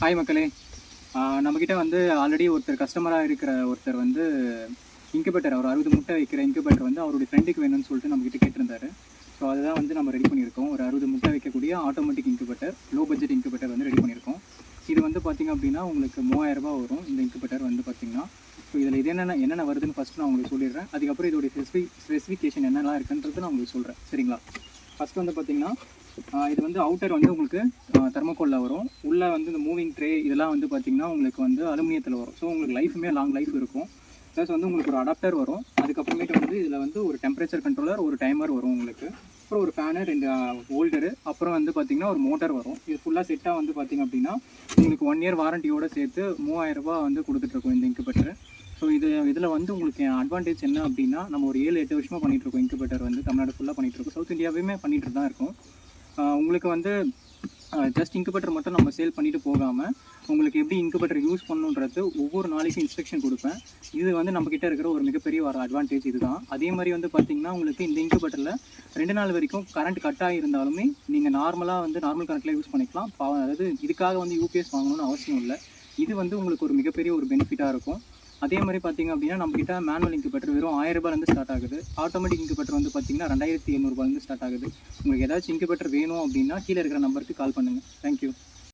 Hi மக்களே. நம்மக்கிட்ட வந்து ஆல்ரெடி கஸ்டமராக இருக்கிற ஒருத்தர் வந்து இன்குபேட்டர், ஒரு 60 முட்டை வைக்கிற இன்குபேட்டர் வந்து அவருடைய ஃப்ரெண்டுக்கு வேணும்னு சொல்லிட்டு நம்மக்கிட்ட கேட்டிருந்தாரு. ஸோ அதுதான் வந்து நம்ம ரெடி பண்ணியிருக்கோம். ஒரு 60 முட்டை வைக்கக்கூடிய automatic incubator, low budget incubator வந்து ரெடி பண்ணியிருக்கோம். இது வந்து பார்த்திங்க அப்படின்னா உங்களுக்கு 3000 வரும் இந்த இன்குபேட்டர் வந்து பார்த்திங்கன்னா. ஸோ இதில் இது என்னென்ன வருதுன்னு ஃபஸ்ட்டு நான் உங்களுக்கு சொல்லிடுறேன். அதுக்கப்புறம் இதோடைய ஸ்பெசிஃபிகேஷன் என்னெல்லாம் இருக்குன்றது நான் உங்களுக்கு சொல்கிறேன். சரிங்களா? ஃபஸ்ட்டு வந்து பார்த்திங்கன்னா இது வந்து அவுட்டர் வந்து உங்களுக்கு தெர்மோகோலில் வரும். உள்ளே வந்து இந்த மூவிங் ட்ரே இதெல்லாம் வந்து பார்த்திங்கன்னா உங்களுக்கு வந்து அலுமினியத்தில் வரும். ஸோ உங்களுக்கு லைஃபுமே லாங் லைஃப் இருக்கும். ப்ளஸ் வந்து உங்களுக்கு ஒரு அடாப்டர் வரும். அதுக்கப்புறமேட்டு வந்து இதில் வந்து ஒரு டெம்பரேச்சர் கண்ட்ரோலர், ஒரு டைமர் வரும் உங்களுக்கு. அப்புறம் ஒரு ஃபேனு, 2 ஹோல்டரு, அப்புறம் வந்து பார்த்திங்கன்னா ஒரு மோட்டர் வரும். இது ஃபுல்லாக செட்டாக வந்து பார்த்திங்க அப்படின்னா உங்களுக்கு 1 இயர் வாரண்டியோடு சேர்த்து 3000 வந்து கொடுத்துட்ருக்கோம் இந்த இன்குபேட்டர். ஸோ இதில் வந்து உங்களுக்கு அட்வான்டேஜ் என்ன அப்படின்னா, நம்ம ஒரு 7-8 வருஷமாக பண்ணிகிட்ருக்கோம். இன்குபேட்டர் வந்து தமிழ்நாடு ஃபுல்லாக பண்ணிகிட்ருக்கோம். சவுத் இந்தியாவையுமே பண்ணிகிட்டு தான் இருக்கும். உங்களுக்கு வந்து ஜஸ்ட் இன்குபேட்டர் மட்டும் நம்ம சேல் பண்ணிவிட்டு போகாமல் உங்களுக்கு எப்படி இன்குபேட்டர் யூஸ் பண்ணணுன்றது ஒவ்வொரு நாளைக்கும் இன்ஸ்ட்ரக்ஷன் கொடுப்பேன். இது வந்து நம்மக்கிட்ட இருக்கிற ஒரு மிகப்பெரிய ஒரு அட்வான்டேஜ் இதுதான். அதே மாதிரி வந்து பார்த்திங்கன்னா உங்களுக்கு இந்த இன்குபேட்டரில் 2 நாள் வரைக்கும் கரண்ட் கட் ஆகியிருந்தாலுமே நீங்கள் நார்மலாக வந்து நார்மல் கரண்ட்டில் யூஸ் பண்ணிக்கலாம். அதாவது இதுக்காக வந்து யூபிஎஸ் வாங்கணும்னு அவசியம் இல்லை. இது வந்து உங்களுக்கு ஒரு மிகப்பெரிய ஒரு பெனிஃபிட்டாக இருக்கும். அதே மாதிரி பார்த்திங்க அப்படின்னா நம்மக்கிட்ட மேனுவல் இன்குபேட்டர் வெறும் 1000 ரூபாயிலேருந்து ஸ்டார்ட் ஆகுது. ஆட்டோமேட்டிக் இன்குபேட்டர் வந்து பார்த்திங்கன்னா 2700 ரூபாயிலேருந்து ஸ்டார்ட் ஆகுது. உங்களுக்கு ஏதாச்சும் இன்குபேட்டர் வேணும் அப்படின்னா கீழே இருக்கிற நம்பருக்கு கால் பண்ணுங்கள். தேங்க்யூ.